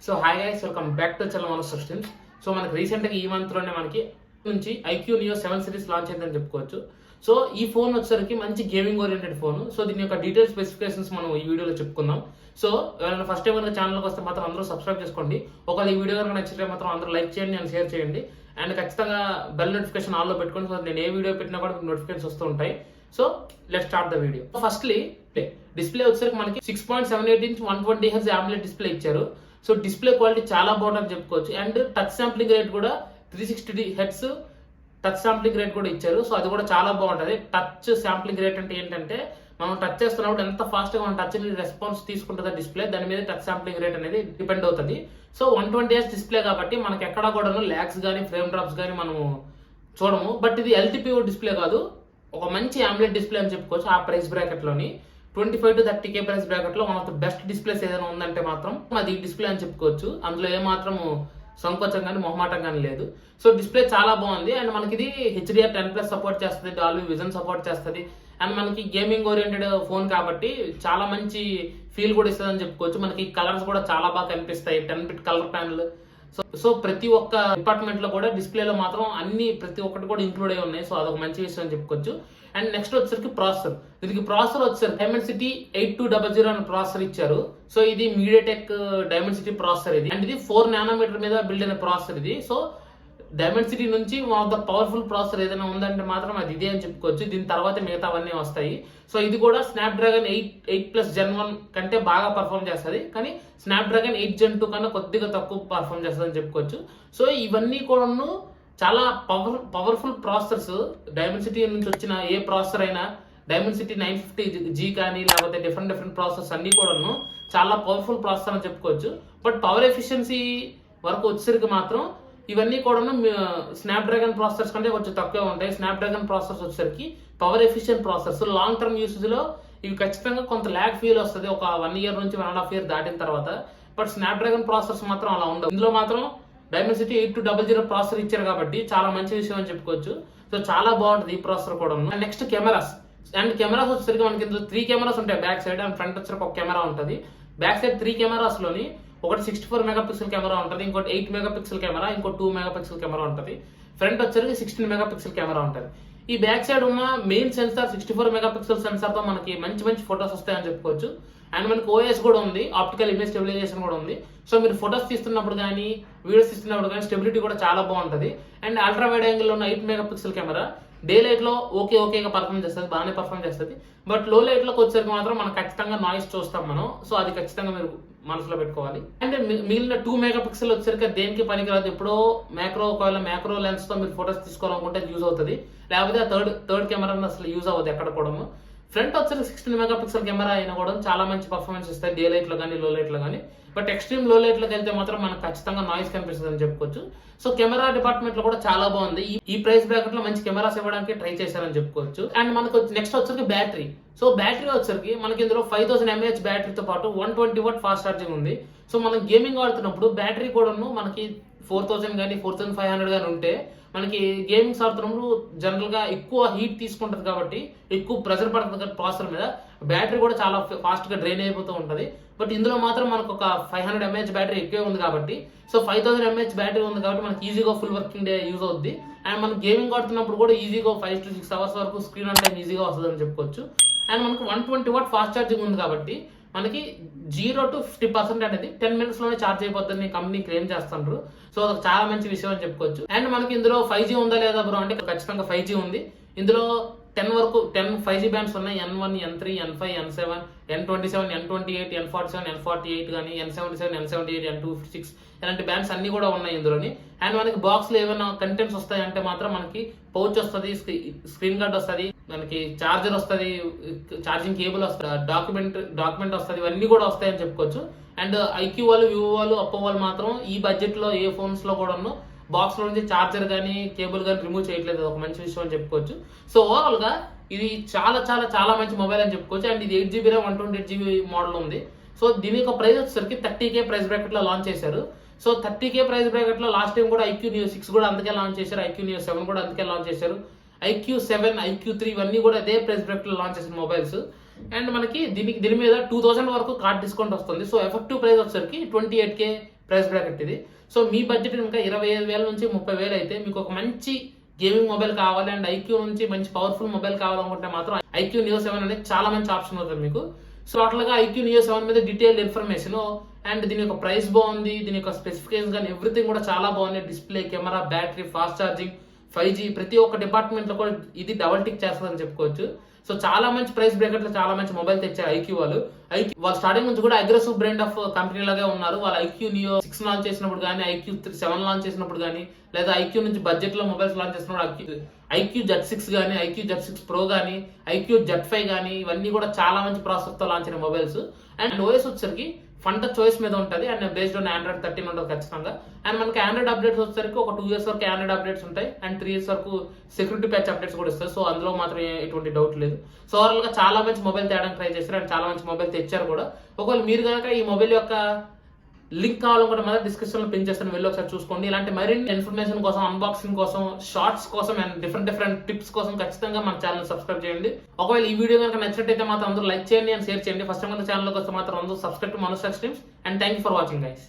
So hi guys, welcome back to Chalamala systems. So మనకి రీసెంట్గా ఈ మంత్లోనే మనకి నుంచి Iqoo Neo 7 సిరీస్ లాంచ్ అయిందని చెప్పుకోవచ్చు. సో ఈ ఫోన్ వచ్చేసరికి మంచి గేమింగ్ ఓరియంటెడ్ ఫోన్. సో దీని యొక్క డీటెయిల్ స్పెసిఫికేషన్స్ మనం ఈ వీడియోలో చెప్పుకుందాం. సో ఎవరైనా ఫస్ట్ టైం ఛానల్కి వస్తే మాత్రం అందరూ సబ్స్క్రైబ్ చేసుకోండి. ఒకవేళ ఈ వీడియో కనుక నచ్చితే మాత్రం అందరూ లైక్ చేయండి అండ్ షేర్ చేయండి. అండ్ ఖచ్చితంగా బెల్ నోటిఫికేషన్ ఆన్లో పెట్టుకోండి. సో నేను ఏ వీడియో పెట్టినా కూడా మీకు నోటిఫికేషన్స్ వస్తూ ఉంటాయి. So let's start the video. Firstly display వచ్చేసరికి మనకి 6.78 ఇంచ్ 120 Hz AMOLED డిస్ప్లే ఇచ్చారు. సో డిస్ప్లే క్వాలిటీ చాలా బాగుంటుందని చెప్పుకోవచ్చు. అండ్ టచ్ శాంప్లింగ్ రేట్ కూడా 360 Hz టచ్ శాంప్లింగ్ రేట్ కూడా ఇచ్చారు. సో అది కూడా చాలా బాగుంటుంది. టచ్ శాంప్లింగ్ రేట్ అంటే ఏంటంటే మనం టచ్ చేస్తున్నప్పుడు ఎంత ఫాస్ట్గా మనం టచ్ రెస్పాన్స్ తీసుకుంటుందో డిస్ప్లే, దాని మీద టచ్ శాంప్లింగ్ రేట్ అనేది డిపెండ్ అవుతుంది. సో 120 Hz డిస్ప్లే కాబట్టి మనకి ఎక్కడా కూడా ల్యాగ్స్ కానీ ఫ్రేమ్ డ్రాప్స్ కానీ మనము చూడము. బట్ ఇది LTPO డిస్ప్లే కాదు, ఒక మంచి AMOLED డిస్ప్లే అని చెప్పుకోవచ్చు. ఆ ప్రైస్ బ్రాకెట్లోని 25 to 30K ప్రైస్ బ్రాకెట్ లో one of the best displays ఏదైనా ఉందంటే మాత్రం అది డిస్ప్లే అని చెప్పుకోవచ్చు. అందులో ఏమాత్రం సంకోచం కానీ మొహమాటం కానీ లేదు. సో డిస్ప్లే చాలా బాగుంది. అండ్ మనకి ఇది HDR10+ సపోర్ట్ చేస్తుంది, డాల్బీ విజన్ సపోర్ట్ చేస్తుంది. అండ్ మనకి గేమింగ్ ఓరియంటెడ్ ఫోన్ కాబట్టి చాలా మంచి ఫీల్ కూడా ఇస్తుంది అని చెప్పుకోవచ్చు. మనకి కలర్స్ కూడా చాలా బాగా కనిపిస్తాయి. 10-bit colour panel. సో ప్రతి ఒక్క డిపార్ట్మెంట్ లో కూడా డిస్ప్లేలో మాత్రం ప్రతి ఒక్కటి కూడా ఇంక్లూడ్ అయి ఉన్నాయి. సో అదొక మంచి విషయం అని చెప్పుకోవచ్చు. అండ్ నెక్స్ట్ వచ్చేసరికి ప్రాసెసర్. దీనికి ప్రాసెసర్ వచ్చేసరికి డైమెన్సిటీ 8200 అనే ప్రాసెసర్ ఇచ్చారు. సో ఇది మీడియాటెక్ డైమెన్సిటీ ప్రాసెసర్ ఇది. అండ్ ఇది 4 nm మీద బిల్డ్ అయిన ప్రాసెసర్ ఇది. సో డైమెన్సిటీ నుంచి one of the powerful processor ఏదైనా ఉందంటే మాత్రం అది ఇదే అని చెప్పుకోవచ్చు. దీని తర్వాత మిగతా అవన్నీ వస్తాయి. సో ఇది కూడా స్నాప్డ్రాగన్ 8+ Gen 1 కంటే బాగా పర్ఫామ్ చేస్తుంది, కానీ స్నాప్డ్రాగన్ 8 Gen 2 కన్నా కొద్దిగా తక్కువ పర్ఫామ్ చేస్తుంది అని చెప్పుకోవచ్చు. సో ఇవన్నీ కూడాను చాలా పవర్ఫుల్ ప్రాసెసర్స్. డైమెన్సిటీ నుంచి వచ్చిన ఏ ప్రాసెసర్ అయినా డైమెన్సిటీ 950G కానీ లేకపోతే డిఫరెంట్ ప్రాసెసర్స్ అన్ని కూడాను చాలా పవర్ఫుల్ ప్రాసెసర్ అని చెప్పుకోవచ్చు. బట్ పవర్ ఎఫిషియన్సీ వరకు వచ్చేసరికి మాత్రం ఇవన్నీ కూడా స్నాప్డ్రాగన్ ప్రాసెసర్స్ కంటే కొంచెం తక్కువే ఉంటాయి. స్నాప్డ్రాగన్ ప్రాసెసర్స్ వచ్చేసరికి power efficient processors. Long term usage లో ఇవి ఖచ్చితంగా కొంత ల్యాగ్ ఫీల్ వస్తుంది ఒక 1 year నుంచి 1.5 year దాటిన తర్వాత. బట్ స్నాప్డ్రాగన్ ప్రాసెసర్స్ మాత్రం అలా ఉండవు. ఇందులో మాత్రం డైమెన్సిటీ 8200 ప్రాసెసర్ ఇచ్చారు కాబట్టి చాలా మంచి విషయం అని చెప్పుకోవచ్చు. సో చాలా బాగుంటుంది ఈ ప్రాసెసర్ కూడా. Next cameras. అండ్ కెమెరాస్ వచ్చేసరికి మనకి ఇందులో 3 కెమెరాస్ ఉంటాయి బ్యాక్ సైడ్. అండ్ ఫ్రంట్ వచ్చేసరికి ఒక కెమెరా ఉంటుంది. బ్యాక్ సైడ్ 3 కెమెరాస్ లోని ఒకటి 64 MP కెమెరా ఉంటుంది, ఇంకోటి 8 MP కెమెరా, ఇంకో 2 MP కెమెరా ఉంటుంది. ఫ్రంట్ వచ్చేసరికి 16 MP కెమెరా ఉంటుంది. ఈ బ్యాక్ సైడ్ ఉన్న మెయిన్ సెన్సార్ 64 MP సెన్సార్ తో మనకి మంచి ఫొటోస్ వస్తాయని చెప్పుకోవచ్చు. అండ్ మనకి OS కూడా ఉంది, ఆప్టికల్ ఇమేజ్ స్టెబిలైజేషన్ కూడా ఉంది. సో మీరు ఫొటోస్ తీస్తున్నప్పుడు కానీ వీడియోస్ తీస్తున్నప్పుడు కానీ స్టెబిలిటీ కూడా చాలా బాగుంటుంది. అండ్ అల్ట్రా వైడ్ యాంగిల్ ఉన్న 8 MP కెమెరా డే లైట్ లో ఓకేగా పర్ఫామ్ చేస్తుంది, బాగానే పర్ఫామ్ చేస్తుంది. బట్ లో లైట్ లోకి వచ్చేసరికి మాత్రం మనం ఖచ్చితంగా నాయిస్ చూస్తాం మనం. సో అది ఖచ్చితంగా మీరు మనసులో పెట్టుకోవాలి. అండ్ మిగిలిన 2 MP వచ్చేసరికి దేనికి పనికిరాదు. ఎప్పుడో ఒకవేళ మ్యాక్రో లెన్స్ తో మీరు ఫొటోస్ తీసుకోవాలనుకుంటే యూజ్ అవుతుంది, లేకపోతే థర్డ్ కెమెరా అసలు యూజ్ అవ్వదు ఎక్కడ కూడా. ఫ్రంట్ వచ్చేసరికి 16 MP కెమెరా అయినా కూడా చాలా మంచి పర్ఫార్మెన్స్ ఇస్తాయి డే లైట్ లో కానీ లో లైట్ లో కానీ. బట్ ఎక్స్ట్రీమ్ లో లైట్ లోకి వెళ్తే మాత్రం మనకు ఖచ్చితంగా నాయిస్ కనిపిస్తుంది అని చెప్పుకోవచ్చు. సో కెమెరా డిపార్ట్మెంట్ లో కూడా చాలా బాగుంది. ఈ ప్రైస్ బ్రాకెట్ లో మంచి కెమెరాస్ ఇవ్వడానికి ట్రై చేశారని చెప్పుకోవచ్చు. అండ్ మనకు నెక్స్ట్ వచ్చరికి బ్యాటరీ. సో బ్యాటరీ వచ్చరికి మనకి ఇందులో 5000 mAh బ్యాటరీతో పాటు 120 watt ఫాస్ట్ ఛార్జింగ్ ఉంది. సో మనం గేమింగ్ ఆడుతున్నప్పుడు బ్యాటరీ కూడాను మనకి 4000 కానీ 4500 కానీ ఉంటే మనకి గేమింగ్స్ ఆడుతున్నప్పుడు జనరల్ గా ఎక్కువ హీట్ తీసుకుంటది కాబట్టి ఎక్కువ ప్రెషర్ పడుతుంది ప్రాసెసర్ మీద. బ్యాటరీ కూడా చాలా ఫాస్ట్ గా డ్రైన్ అయిపోతూ ఉంటది. బట్ ఇందులో మాత్రం మనకు ఒక 500 mAh బ్యాటరీ ఎక్కువే ఉంది కాబట్టి, సో 5000 mAh బ్యాటరీ ఉంది కాబట్టి మనకి ఈజీగా ఫుల్ వర్కింగ్ డే యూజ్ అవుద్ది. అండ్ మనం గేమింగ్ ఆడుతున్నప్పుడు కూడా ఈజీగా 5 to 6 hours వరకు స్క్రీన్ ఆన్ టైం ఈజీగా వస్తుంది అని చెప్పుకోవచ్చు. అండ్ మనకు 120 watt ఫాస్ట్ ఛార్జింగ్ ఉంది కాబట్టి మనకి 0 to 50% అనేది 10 minutes లోనే ఛార్జ్ అయిపోతుందని కంపెనీ క్లెయిమ్ చేస్తున్నారు. సో అది చాలా మంచి విషయం అని చెప్పుకోవచ్చు. అండ్ మనకి ఇందులో 5G ఉందా లేదా బ్రో అంటే ఖచ్చితంగా 5G ఉంది. ఇందులో 10 5G బ్యాండ్స్ ఉన్నాయి. N1, N3, N5, N7, N27, N28, N47, N48 కానీ N77, N78, N256 ఇలాంటి బ్యాండ్స్ అన్ని కూడా ఉన్నాయి ఇందులోని. అండ్ మనకి బాక్స్ లో ఏమైనా కంటెంట్స్ వస్తాయంటే మాత్రం మనకి పౌచ్ వస్తుంది, స్క్రీన్ గార్డ్ వస్తుంది, మనకి చార్జర్ వస్తుంది, ఛార్జింగ్ కేబుల్ వస్తుంది, డాక్యుమెంట్ వస్తుంది, ఇవన్నీ కూడా వస్తాయని చెప్పుకోవచ్చు. అండ్ Iqoo వాళ్ళు, Vivo వాళ్ళు, Oppo వాళ్ళు మాత్రం ఈ బడ్జెట్ లో ఏ ఫోన్స్ లో కూడా బాక్స్ లో నుంచి చార్జర్ కానీ కేబుల్ కానీ రిమూవ్ చేయట్లేదు. ఒక మంచి విషయం అని చెప్పుకోవచ్చు. సో ఓవరాల్ గా ఇది చాలా మంచి మొబైల్ అని చెప్పుకోవచ్చు. అండ్ ఇది 8GB RAM 128GB మోడల్ ఉంది. సో దీని యొక్క ప్రైస్ వచ్చేసరికి 30K ప్రైస్ బ్రాకెట్ లో లాంచ్ చేశారు. సో 30K ప్రైస్ బ్రాకెట్ లో లాస్ట్ టైం కూడా Iqoo Neo 6 కూడా అందుకే లాంచ్ చేశారు, Iqoo Neo 7 కూడా అందుకే లాంచ్ చేశారు, Iqoo 7, Iqoo 3 ఇవన్నీ కూడా అదే ప్రైస్ బ్రాకెట్ లో లాంచ్ చేసిన మొబైల్స్. అండ్ మనకి దీని మీద 2000 వరకు కార్డ్ డిస్కౌంట్ వస్తుంది. సో ఎఫెక్టివ్ ప్రైస్ వచ్చేసరికి 28K ప్రైస్ బ్రాకెట్ ఇది. సో మీ బడ్జెట్ ఇంకా 25,000 నుంచి 30,000 అయితే మీకు ఒక మంచి గేమింగ్ మొబైల్ కావాలి అండ్ ఐక్యూ నుంచి మంచి పవర్ఫుల్ మొబైల్ కావాలనుకుంటే మాత్రం ఐక్యూ నియో 7 అనేది చాలా మంచి ఆప్షన్ అవుతుంది మీకు. సో అట్లాగా ఐక్యూ నియో 7 మీద డీటెయిల్డ్ ఇన్ఫర్మేషన్ అండ్ దీని యొక్క ప్రైస్ బాగుంది, దీని యొక్క స్పెసిఫికేషన్ కానీ ఎవ్రీథింగ్ కూడా చాలా బాగుంది. Display, camera, battery, fast charging, 5G ప్రతి ఒక్క డిపార్ట్మెంట్ లో కూడా ఇది డబల్ టిక్ చేస్తుందని చెప్పుకోవచ్చు. సో చాలా మంచి ప్రైస్ బ్రేకెట్ లో చాలా మంచి మొబైల్ తెచ్చారు ఐక్యూ వాళ్ళు. వాళ్ళు స్టార్టింగ్ నుంచి కూడా అగ్రెసివ్ బ్రాండ్ ఆఫ్ కంపెనీ లాగే ఉన్నారు. వాళ్ళు ఐక్యూ నియో 6 లాంచ్ చేసినప్పుడు కానీ, ఐక్యూ 7 లాంచ్ చేసినప్పుడు కానీ, లేదా ఐక్యూ నుంచి బడ్జెట్ లో మొబైల్స్ లాంచ్ చేసినప్పుడు ఐక్యూ Z6 కానీ, ఐక్యూ Z6 Pro కానీ, ఐక్యూ Z5 కానీ ఇవన్నీ కూడా చాలా మంచి ప్రాసెసర్ తో లాంచ్ అయిన మొబైల్స్. అండ్ ఓఎస్ వచ్చేసరికి ఫన్ టచ్ చాయిస్ మీద ఉంటుంది అండ్ బేస్డ్ ఆన్ Android 13 ఉంటుంది ఖచ్చితంగా. అండ్ మనకి ఆండ్రాయిడ్ అప్డేట్స్ వచ్చేసరికి ఒక 2 years వరకు ఆండ్రాయిడ్ అప్డేట్స్ ఉంటాయి అండ్ 3 years వరకు సెక్యూరిటీ ప్యాచ్ అప్డేట్స్ కూడా ఇస్తారు. సో అందులో మాత్రం ఎటువంటి డౌట్ లేదు. సో ఓవరాల్ గా చాలా మంచి మొబైల్ తేడానికి ట్రై చేస్తారు అండ్ చాలా మంచి మొబైల్ తెచ్చారు కూడా. ఒకవేళ మీరు కనుక ఈ మొబైల్ యొక్క లింక్ కావాలనుకుంటే మాత్రం డిస్క్రిప్షన్ లో పిన్ చేస్తాను, వెళ్ళి ఒకసారి చూసుకోండి. ఇలాంటి మరిన్ని ఇన్ఫర్మేషన్ కోసం, అన్బాక్సింగ్ కోసం, షార్ట్స్ కోసం అండ్ డిఫరెంట్ టిప్స్ కోసం ఖచ్చితంగా మన ఛానల్ సబ్స్క్రైబ్ చేయండి. ఒకవేళ ఈ వీడియో కనుక నచ్చినట్టయితే మాత్రం అందరూ లైక్ చేయండి అండ్ షేర్ చేయండి. ఫస్ట్ టైం మన ఛానల్ కోసం మాత్రం అందరూ subscribe to Manoj streams and thank you for watching guys.